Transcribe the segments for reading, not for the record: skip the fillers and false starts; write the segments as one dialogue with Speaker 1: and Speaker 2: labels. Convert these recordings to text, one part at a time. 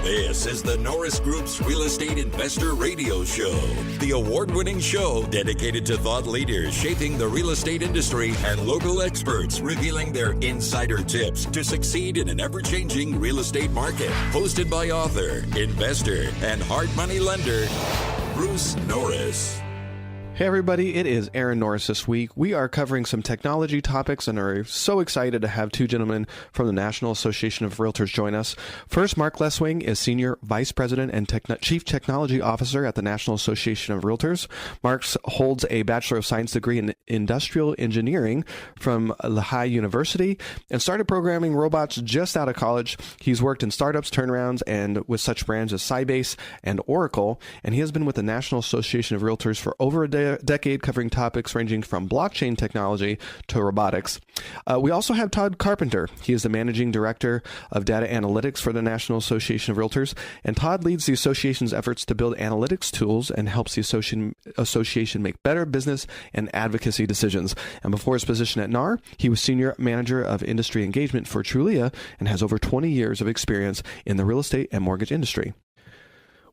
Speaker 1: This is the Norris Group's Real Estate Investor Radio Show, the award-winning show dedicated to thought leaders shaping the real estate industry and local experts revealing their insider tips to succeed in an ever-changing real estate market. Hosted by author, investor, and hard money lender, Bruce Norris.
Speaker 2: Hey everybody, it is Aaron Norris this week. We are covering some technology topics and are so excited to have two gentlemen from the National Association of Realtors join us. First, Mark Lesswing is Senior Vice President and Chief Technology Officer at the National Association of Realtors. Mark holds a Bachelor of Science degree in Industrial Engineering from Lehigh University and started programming robots just out of college. He's worked in startups, turnarounds, and with such brands as Sybase and Oracle, and he has been with the National Association of Realtors for over a decade, covering topics ranging from blockchain technology to robotics. We also have Todd Carpenter. He is the Managing Director of Data Analytics for the National Association of Realtors, and Todd leads the association's efforts to build analytics tools and helps the association make better business and advocacy decisions. And before his position at NAR, he was Senior Manager of Industry Engagement for Trulia and has over 20 years of experience in the real estate and mortgage industry.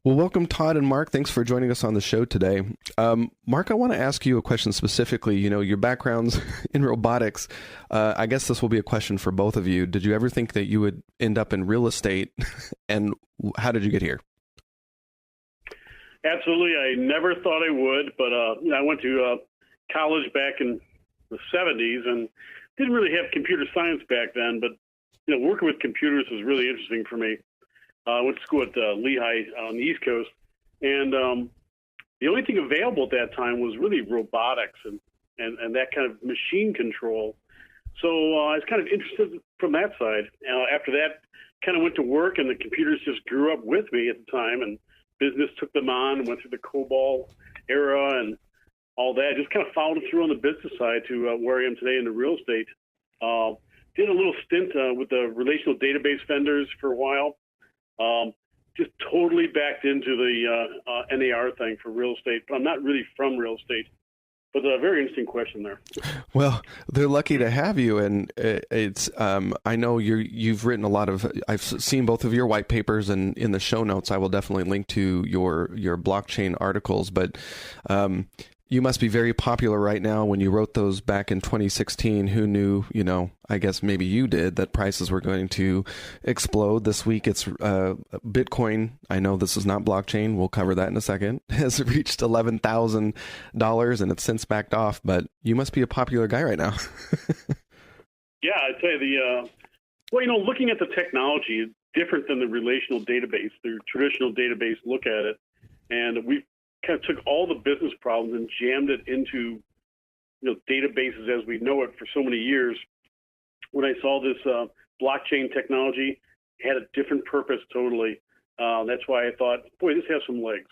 Speaker 2: Well, welcome, Todd and Mark. Thanks for joining us on the show today. Mark, I want to ask you a question specifically. You know, your background's in robotics. I guess this will be a question for both of you. Did you ever think that you would end up in real estate, and how did you get here?
Speaker 3: Absolutely. I never thought I would, but I went to college back in the 70s and didn't really have computer science back then, but working with computers was really interesting for me. I went to school at Lehigh on the East Coast, and the only thing available at that time was really robotics and that kind of machine control. So I was kind of interested from that side. After that, kind of went to work, and the computers just grew up with me at the time, and business took them on and went through the COBOL era and all that. Just kind of followed through on the business side to where I am today in the real estate. Did a little stint with the relational database vendors for a while. Just totally backed into the NAR thing for real estate, but I'm not really from real estate. But a very interesting question there. Well,
Speaker 2: they're lucky to have you, and it's. I know you've written a lot of. I've seen both of your white papers, and in the show notes, I will definitely link to your blockchain articles. But you must be very popular right now. When you wrote those back in 2016, who knew? I guess maybe you did, that prices were going to explode. This week, it's Bitcoin. I know this is not blockchain. We'll cover that in a second. Has reached $11,000, and it's since backed off. But you must be a popular guy right now.
Speaker 3: Yeah, I'd say looking at the technology is different than the relational database. The traditional database look at it, and we kind of took all the business problems and jammed it into databases as we know it for so many years. When I saw this blockchain technology, it had a different purpose totally. That's why I thought, boy, this has some legs.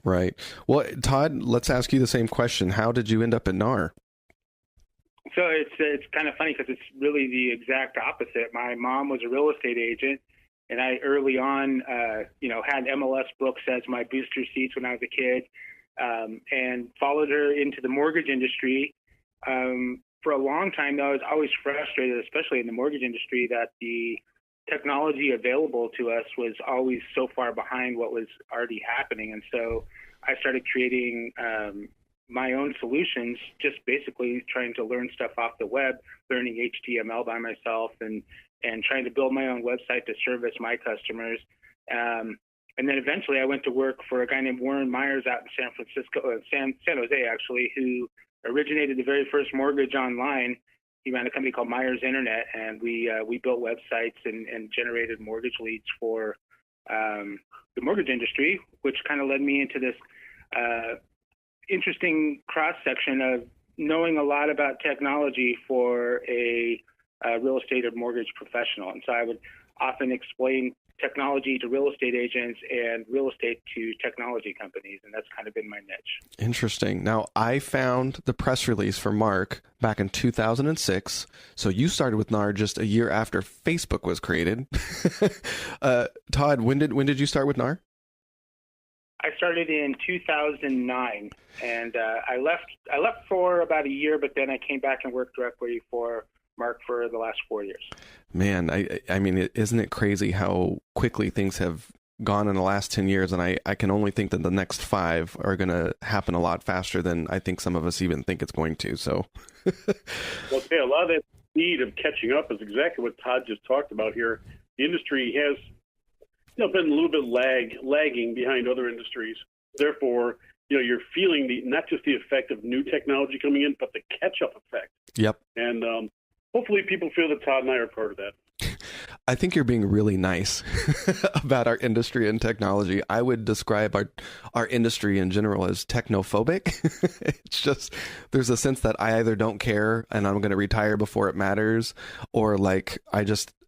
Speaker 2: Right. Well, Todd, let's ask you the same question. How did you end up at NAR?
Speaker 4: So it's kind of funny because it's really the exact opposite. My mom was a real estate agent, and I early on, had MLS books as my booster seats when I was a kid, and followed her into the mortgage industry. For a long time, though, I was always frustrated, especially in the mortgage industry, that the technology available to us was always so far behind what was already happening. And so I started creating my own solutions, just basically trying to learn stuff off the web, learning HTML by myself, and trying to build my own website to service my customers. And then eventually I went to work for a guy named Warren Myers out in San Jose, actually, who originated the very first mortgage online. He ran a company called Myers Internet, and we built websites and generated mortgage leads for the mortgage industry, which kind of led me into this interesting cross-section of knowing a lot about technology for a real estate or mortgage professional. And so I would often explain technology to real estate agents and real estate to technology companies, and that's kind of been my niche.
Speaker 2: Interesting. Now, I found the press release for Mark back in 2006. So you started with NAR just a year after Facebook was created. Todd, when did you start with NAR?
Speaker 4: I started in 2009, and I left for about a year, but then I came back and worked directly for Mark for the last 4 years.
Speaker 2: Man, I mean, isn't it crazy how quickly things have gone in the last 10 years, and I can only think that the next 5 are going to happen a lot faster than I think some of us even think it's going to. So,
Speaker 3: well, a lot of that speed of catching up is exactly what Todd just talked about here. The industry has been a little bit lagging behind other industries. Therefore, you're feeling not just the effect of new technology coming in, but the catch-up effect.
Speaker 2: Yep.
Speaker 3: And hopefully people feel that Todd and I are part of that.
Speaker 2: I think you're being really nice about our industry and technology. I would describe our industry in general as technophobic. It's just, there's a sense that I either don't care and I'm going to retire before it matters, or like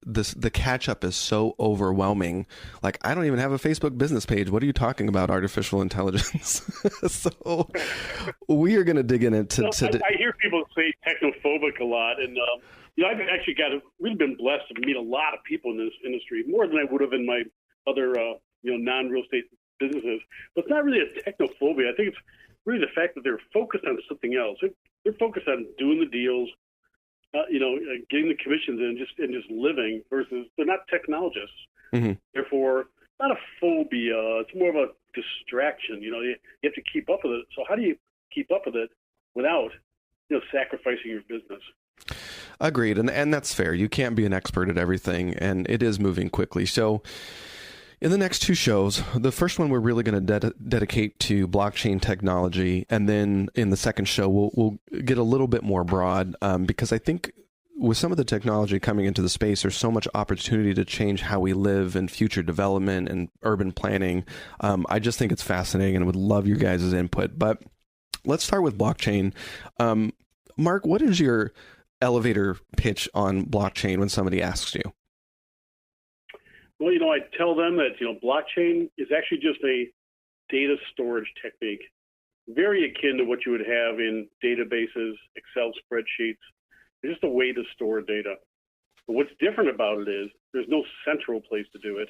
Speaker 2: the catch up is so overwhelming. Like, I don't even have a Facebook business page. What are you talking about, artificial intelligence? So we are going to dig into.
Speaker 3: I hear people say technophobic a lot, and I've actually really been blessed to meet a lot of people in this industry, more than I would have in my other non-real estate businesses. But it's not really a technophobia. I think it's really the fact that they're focused on something else. They're focused on doing the deals, getting the commissions in, and just living, versus they're not technologists.
Speaker 2: Mm-hmm.
Speaker 3: Therefore, not a phobia. It's more of a distraction. You have to keep up with it. So how do you keep up with it without sacrificing your business?
Speaker 2: Agreed. And that's fair. You can't be an expert at everything, and it is moving quickly. So in the next 2 shows, the first one we're really going to dedicate to blockchain technology. And then in the second show, we'll get a little bit more broad, because I think with some of the technology coming into the space, there's so much opportunity to change how we live and future development and urban planning. I just think it's fascinating and would love your guys' input. But let's start with blockchain. Mark, what is your elevator pitch on blockchain when somebody asks you?
Speaker 3: Well, I tell them that, blockchain is actually just a data storage technique, very akin to what you would have in databases, Excel spreadsheets. It's just a way to store data. But what's different about it is there's no central place to do it.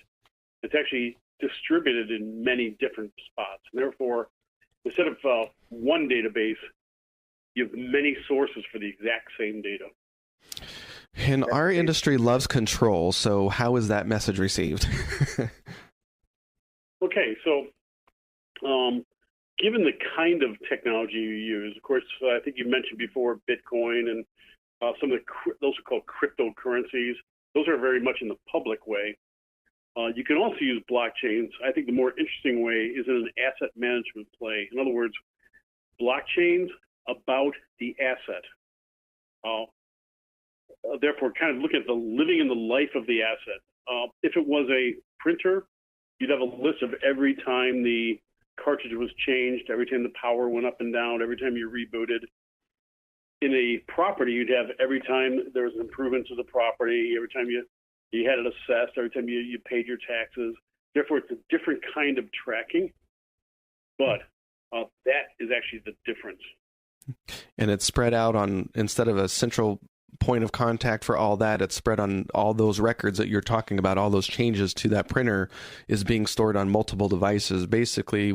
Speaker 3: It's actually distributed in many different spots. And therefore, instead of one database, you have many sources for the exact same data.
Speaker 2: And our industry loves control, so how is that message received?
Speaker 3: Okay, so given the kind of technology you use, of course, I think you mentioned before Bitcoin and some of those are called cryptocurrencies. Those are very much in the public way. You can also use blockchains. I think the more interesting way is in an asset management play. In other words, blockchains about the asset. Therefore, kind of look at the living in the life of the asset. If it was a printer, you'd have a list of every time the cartridge was changed, every time the power went up and down, every time you rebooted. In a property, you'd have every time there was an improvement to the property, every time you had it assessed, every time you paid your taxes. Therefore, it's a different kind of tracking, but that is actually the difference.
Speaker 2: And it's spread out on, instead of a central point of contact for all that, it's spread on all those records that you're talking about. All those changes to that printer is being stored on multiple devices, basically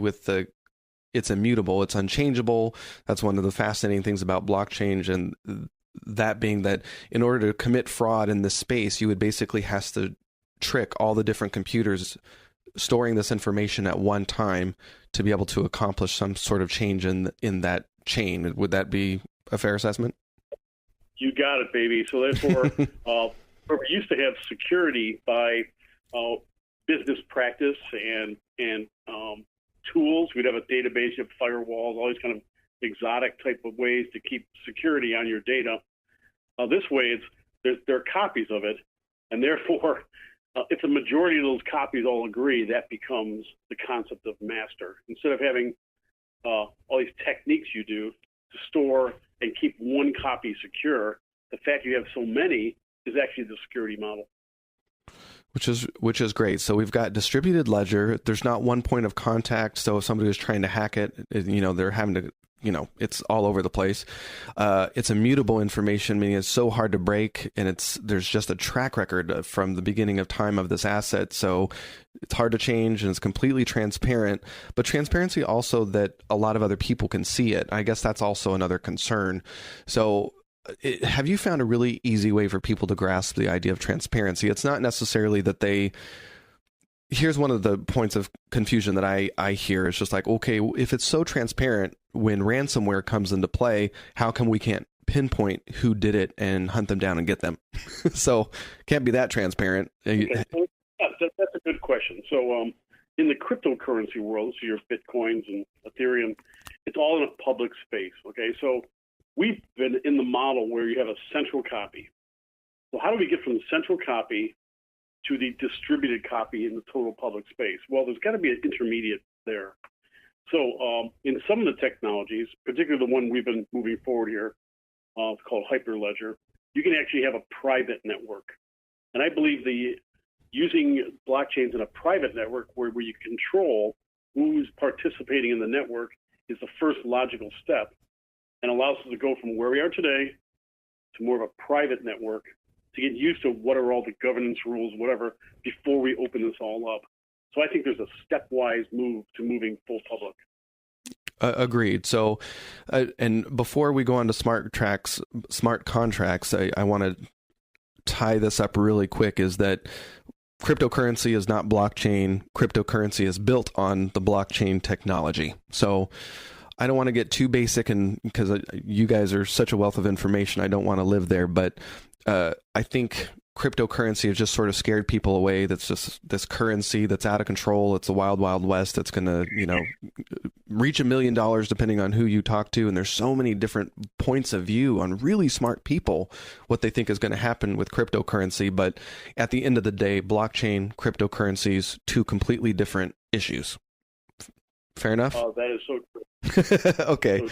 Speaker 2: it's immutable, it's unchangeable. That's one of the fascinating things about blockchain, and that being that in order to commit fraud in this space, you would basically have to trick all the different computers storing this information at one time to be able to accomplish some sort of change in that chain. Would that be a fair assessment?
Speaker 3: You got it, baby. So therefore, we used to have security by business practice and tools. We'd have a database, you have firewalls, all these kind of exotic type of ways to keep security on your data. This way, there are copies of it, and therefore, if the majority of those copies all agree, that becomes the concept of master. Instead of having all these techniques you do to store and keep one copy secure, the fact you have so many is actually the security model.
Speaker 2: Which is great. So we've got distributed ledger. There's not one point of contact. So if somebody was trying to hack it, they're having to, it's all over the place. It's immutable information, meaning it's so hard to break, and there's just a track record from the beginning of time of this asset. So it's hard to change, and it's completely transparent. But transparency also that a lot of other people can see it. I guess that's also another concern. So have you found a really easy way for people to grasp the idea of transparency? It's not necessarily that they here's one of the points of confusion that I hear. It's just like, okay, if it's so transparent, when ransomware comes into play, how come we can't pinpoint who did it and hunt them down and get them? So can't be that transparent.
Speaker 3: Okay. That's a good question. So in the cryptocurrency world, so your Bitcoins and Ethereum, it's all in a public space. Okay, so we've been in the model where you have a central copy. So how do we get from the central copy to the distributed copy in the total public space? Well, there's got to be an intermediate there. So in some of the technologies, particularly the one we've been moving forward here, it's called Hyperledger, you can actually have a private network. And I believe using blockchains in a private network where you control who's participating in the network is the first logical step and allows us to go from where we are today to more of a private network to get used to what are all the governance rules, whatever, before we open this all up. So I think there's a stepwise move to moving full public.
Speaker 2: Agreed. So, and before we go on to smart contracts, I want to tie this up really quick, is that cryptocurrency is not blockchain. Cryptocurrency is built on the blockchain technology. So I don't want to get too basic, and because you guys are such a wealth of information, I don't want to live there. But I think cryptocurrency has just sort of scared people away. That's just this currency that's out of control. It's a wild, wild west that's going to, reach $1 million depending on who you talk to. And there's so many different points of view on really smart people, what they think is going to happen with cryptocurrency. But at the end of the day, blockchain, cryptocurrencies, two completely different issues. Fair enough?
Speaker 3: That is so true.
Speaker 2: Okay.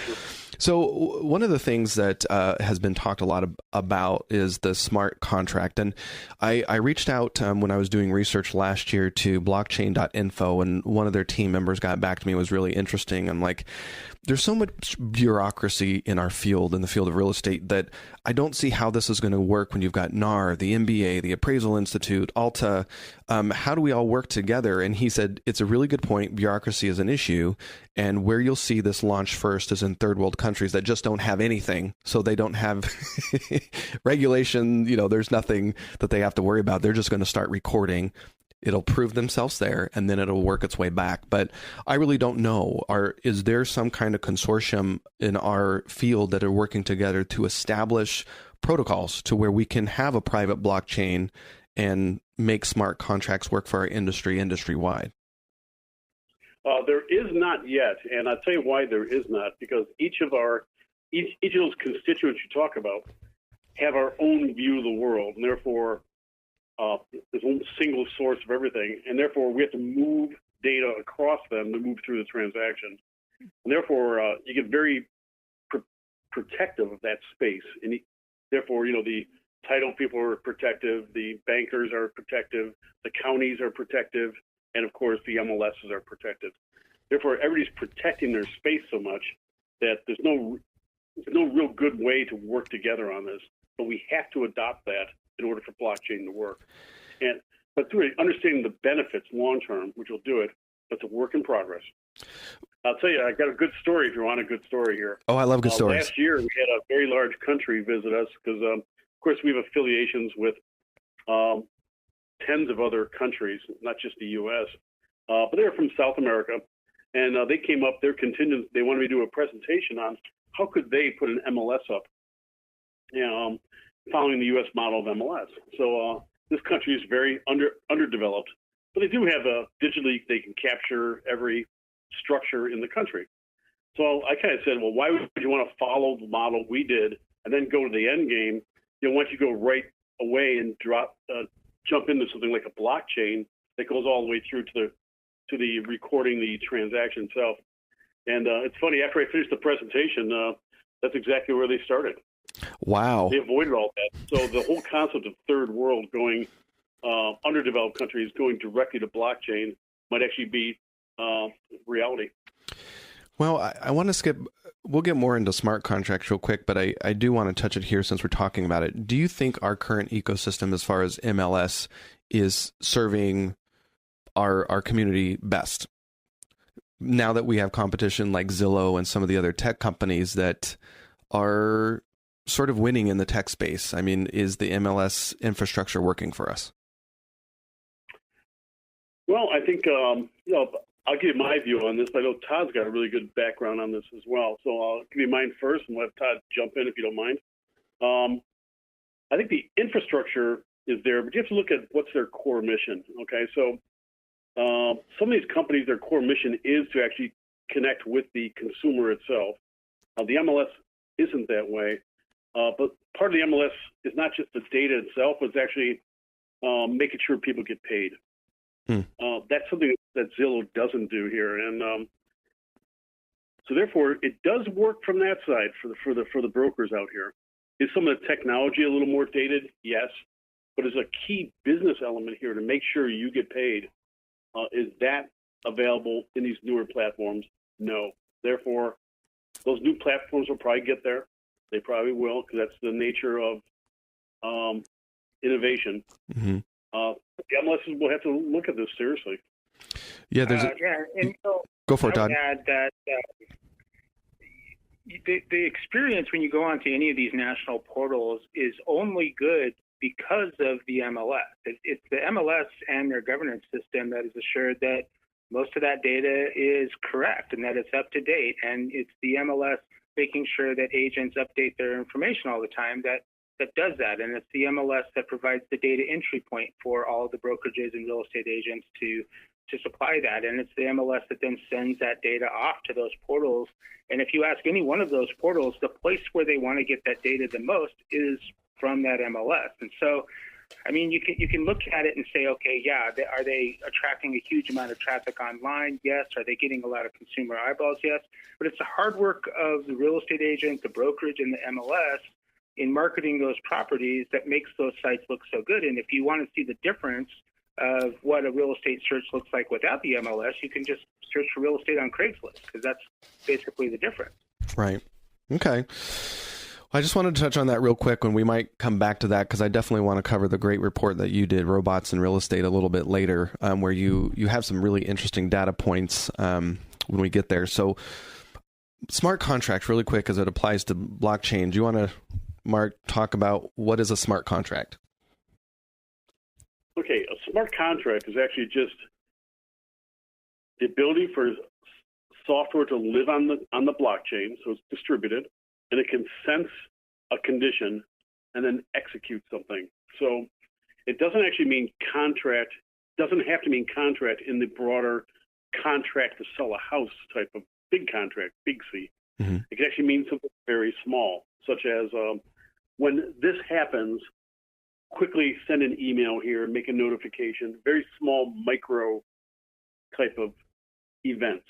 Speaker 2: So one of the things that has been talked a lot about is the smart contract. And I reached out when I was doing research last year to blockchain.info, and one of their team members got back to me. It was really interesting. I'm like, there's so much bureaucracy in our field, in the field of real estate, that I don't see how this is going to work when you've got NAR, the MBA, the Appraisal Institute, Alta. How do we all work together? And he said, it's a really good point. Bureaucracy is an issue. And where you'll see this launch first is in third world countries that just don't have anything. So they don't have regulation. There's nothing that they have to worry about. They're just going to start recording. It'll prove themselves there, and then it'll work its way back. But I really don't know. Is there some kind of consortium in our field that are working together to establish protocols to where we can have a private blockchain and make smart contracts work for our industry-wide?
Speaker 3: There is not yet, and I'll tell you why there is not, because each of those constituents you talk about have our own view of the world, and therefore there's one single source of everything, and therefore we have to move data across them to move through the transaction. And therefore, you get very protective of that space. And therefore, the title people are protective, the bankers are protective, the counties are protective, and of course, the MLSs are protected. Therefore, everybody's protecting their space so much that there's no real good way to work together on this. But we have to adopt that in order for blockchain to work. But through understanding the benefits long term, which will do it, that's a work in progress. I'll tell you, I got a good story if you want a good story here.
Speaker 2: Oh, I love good stories.
Speaker 3: Last year, we had a very large country visit us because, of course, we have affiliations with tens of other countries, not just the U.S., but they're from South America. And they came up, their contingent, they wanted me to do a presentation on how could they put an MLS up, following the U.S. model of MLS. So this country is very underdeveloped, but they do have digitally, they can capture every structure in the country. So I kind of said, well, why would you want to follow the model we did and then go to the end game? Why don't you go right away and jump into something like a blockchain that goes all the way through to the recording the transaction itself. And it's funny, after I finished the presentation, that's exactly where they started.
Speaker 2: Wow.
Speaker 3: They avoided all that. So the whole concept of third world going, underdeveloped countries going directly to blockchain might actually be reality.
Speaker 2: Well, I want to skip, we'll get more into smart contracts real quick, but I do want to touch it here since we're talking about it. Do you think our current ecosystem as far as MLS is serving our community best? Now that we have competition like Zillow and some of the other tech companies that are sort of winning in the tech space, I mean, is the MLS infrastructure working for us?
Speaker 3: Well, I think, I'll give you my view on this. I know Todd's got a really good background on this as well. So I'll give you mine first and let Todd jump in if you don't mind. I think the infrastructure is there, but you have to look at what's their core mission. Okay, so some of these companies, their core mission is to actually connect with the consumer itself. The MLS isn't that way, but part of the MLS is not just the data itself, it's actually making sure people get paid. That's something that Zillow doesn't do here, and so therefore it does work from that side for the brokers out here. Is some of the technology a little more dated? Yes, but as a key business element here to make sure you get paid, is that available in these newer platforms? No. Therefore, those new platforms will probably get there. They probably will, because that's the nature of innovation. Mm-hmm. The MLSs will have to look at this seriously.
Speaker 2: Yeah,
Speaker 4: and so
Speaker 2: go for it, Todd.
Speaker 4: I would add that the experience when you go onto any of these national portals is only good because of the MLS. It's the MLS and their governance system that is assured that most of that data is correct and that it's up to date. And it's the MLS making sure that agents update their information all the time that does that. And it's the MLS that provides the data entry point for all the brokerages and real estate agents to supply that. And it's the MLS that then sends that data off to those portals. And if you ask any one of those portals, the place where they want to get that data the most is from that MLS. And so, I mean, you can look at it and say, okay, yeah, are they attracting a huge amount of traffic online? Yes. Are they getting a lot of consumer eyeballs? Yes. But it's the hard work of the real estate agent, the brokerage, and the MLS in marketing those properties that makes those sites look so good. And if you want to see the difference of what a real estate search looks like without the MLS, you can just search for real estate on Craigslist, because that's basically the difference.
Speaker 2: Right. Okay. I just wanted to touch on that real quick, when we might come back to that, because I definitely want to cover the great report that you did, Robots in Real Estate, a little bit later, where you have some really interesting data points when we get there. So smart contract, really quick, as it applies to blockchain. Do you want to, Mark, talk about what is a smart contract?
Speaker 3: Okay, a smart contract is actually just the ability for software to live on the blockchain, so it's distributed, and it can sense a condition and then execute something. So it doesn't actually mean contract, doesn't have to mean contract in the broader contract to sell a house type of big contract, big C. Mm-hmm. It can actually mean something very small, such as when this happens, quickly send an email here, make a notification, very small micro type of events.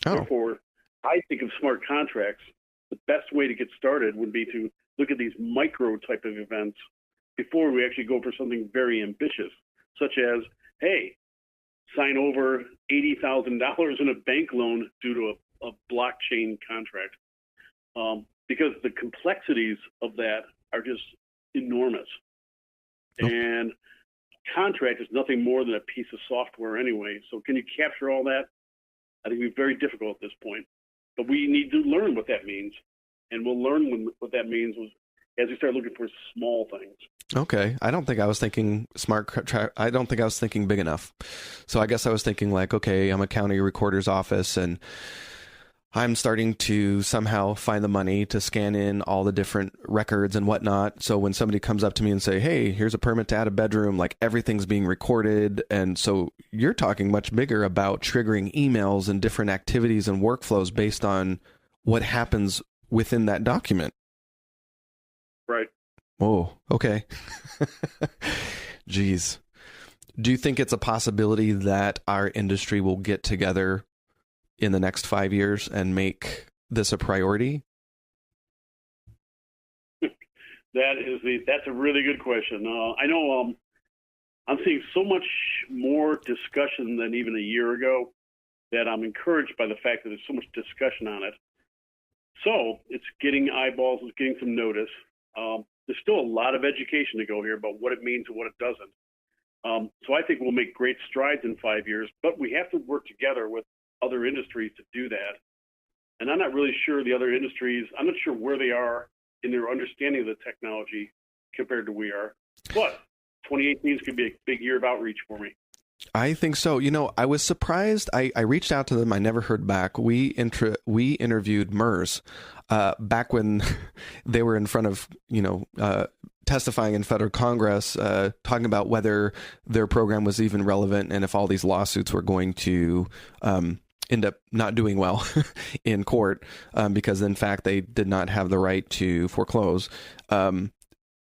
Speaker 3: Oh. Therefore, I think of smart contracts, the best way to get started would be to look at these micro type of events before we actually go for something very ambitious, such as, hey, sign over $80,000 in a bank loan due to a blockchain contract. Because the complexities of that are just enormous. And contract is nothing more than a piece of software anyway. So can you capture all that? I think it'd be very difficult at this point. But we need to learn what that means. And we'll learn what that means as we start looking for small things.
Speaker 2: Okay. I don't think I was thinking I don't think I was thinking big enough. So I guess I was thinking like, okay, I'm a county recorder's office and I'm starting to somehow find the money to scan in all the different records and whatnot. So when somebody comes up to me and say, hey, here's a permit to add a bedroom, like everything's being recorded. And so you're talking much bigger about triggering emails and different activities and workflows based on what happens within that document.
Speaker 3: Right.
Speaker 2: Oh, okay. Geez. Do you think it's a possibility that our industry will get together in the next 5 years and make this a priority?
Speaker 3: That's a really good question. I know I'm seeing so much more discussion than even a year ago that I'm encouraged by the fact that there's so much discussion on it. So it's getting eyeballs, it's getting some notice. There's still a lot of education to go here about what it means and what it doesn't. So I think we'll make great strides in 5 years, but we have to work together with other industries to do that. And I'm not really sure the other industries, I'm not sure where they are in their understanding of the technology compared to we are. But 2018 is going to be a big year of outreach for me.
Speaker 2: I think so. I was surprised. I reached out to them. I never heard back. We interviewed MERS back when they were in front of, testifying in federal Congress, talking about whether their program was even relevant and if all these lawsuits were going to end up not doing well in court because, in fact, they did not have the right to foreclose.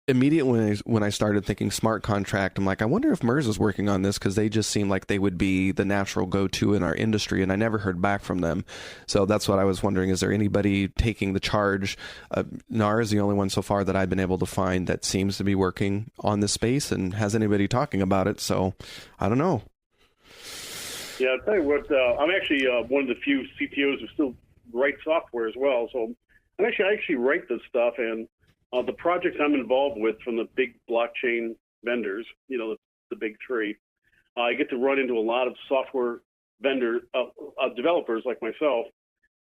Speaker 2: Immediately when I started thinking smart contract, I'm like, I wonder if MERS is working on this because they just seem like they would be the natural go-to in our industry, and I never heard back from them. So that's what I was wondering. Is there anybody taking the charge? NAR is the only one so far that I've been able to find that seems to be working on this space and has anybody talking about it. So I don't know.
Speaker 3: Yeah, I'll tell you what, I'm actually one of the few CTOs who still write software as well. So I actually write this stuff, and the projects I'm involved with from the big blockchain vendors, the big three, I get to run into a lot of software vendor developers like myself,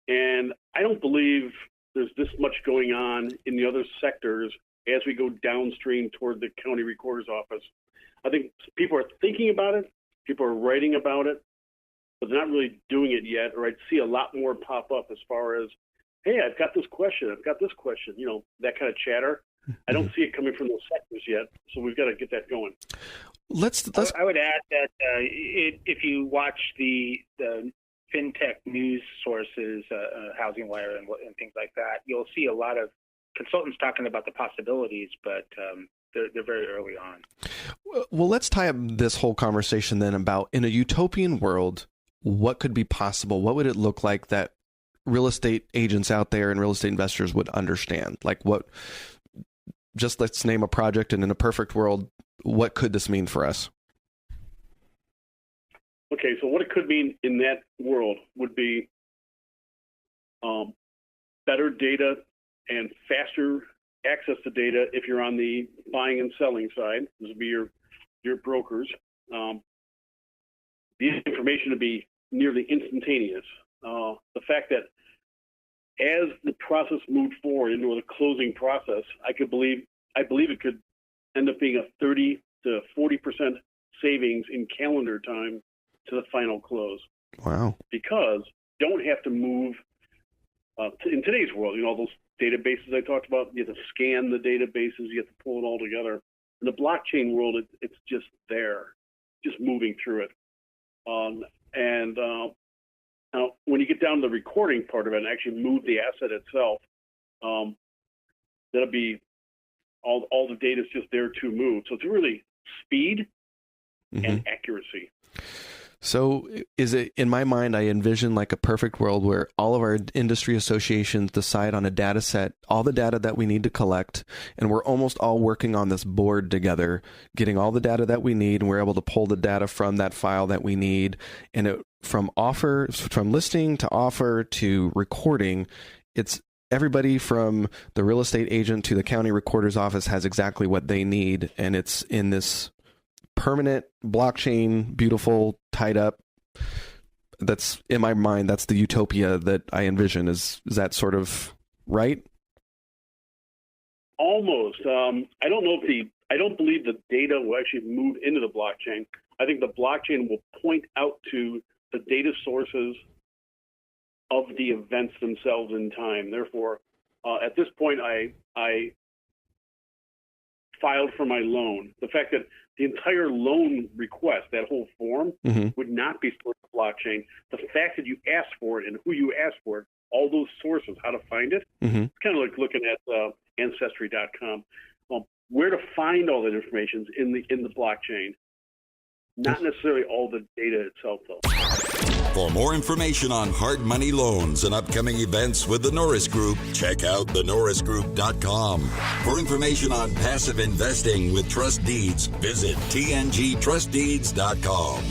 Speaker 3: and I don't believe there's this much going on in the other sectors as we go downstream toward the county recorder's office. I think people are thinking about it, people are writing about it, but they're not really doing it yet, or I'd see a lot more pop up as far as, hey, I've got this question, that kind of chatter. I don't see it coming from those sectors yet, so we've got to get that going.
Speaker 4: I would add that if you watch the fintech news sources, Housing Wire and things like that, you'll see a lot of consultants talking about the possibilities, but they're very early on.
Speaker 2: Well, let's tie up this whole conversation then about, in a utopian world, what could be possible? What would it look like that real estate agents out there and real estate investors would understand? Like let's name a project, and in a perfect world, what could this mean for us?
Speaker 3: Okay, so what it could mean in that world would be better data and faster access to data if you're on the buying and selling side. This would be your brokers. The information to be nearly instantaneous. The fact that as the process moved forward into the closing process, I believe it could end up being a 30 to 40% savings in calendar time to the final close.
Speaker 2: Wow! Because
Speaker 3: you don't have to move in today's world. All those databases I talked about. You have to scan the databases. You have to pull it all together. In the blockchain world, it's just there, just moving through it. Now, when you get down to the recording part of it and actually move the asset itself, that'll be all the data is just there to move. So it's really speed and accuracy.
Speaker 2: So is it, in my mind, I envision like a perfect world where all of our industry associations decide on a data set, all the data that we need to collect, and we're almost all working on this board together, getting all the data that we need, and we're able to pull the data from that file that we need. And from listing to offer to recording, it's everybody from the real estate agent to the county recorder's office has exactly what they need, and it's in this permanent blockchain, beautiful, tied up. That's, in my mind, that's the utopia that I envision. Is that sort of right?
Speaker 3: Almost. I don't believe the data will actually move into the blockchain. I think the blockchain will point out to the data sources of the events themselves in time. Therefore, at this point, I filed for my loan. The fact that the entire loan request, that whole form, would not be stored in the blockchain. The fact that you asked for it and who you asked for it, all those sources, how to find it, it's kind of like looking at Ancestry.com. Where to find all that information is in the blockchain. Not necessarily all the data itself, though.
Speaker 1: For more information on hard money loans and upcoming events with the Norris Group, check out thenorrisgroup.com. For information on passive investing with trust deeds, visit tngtrustdeeds.com.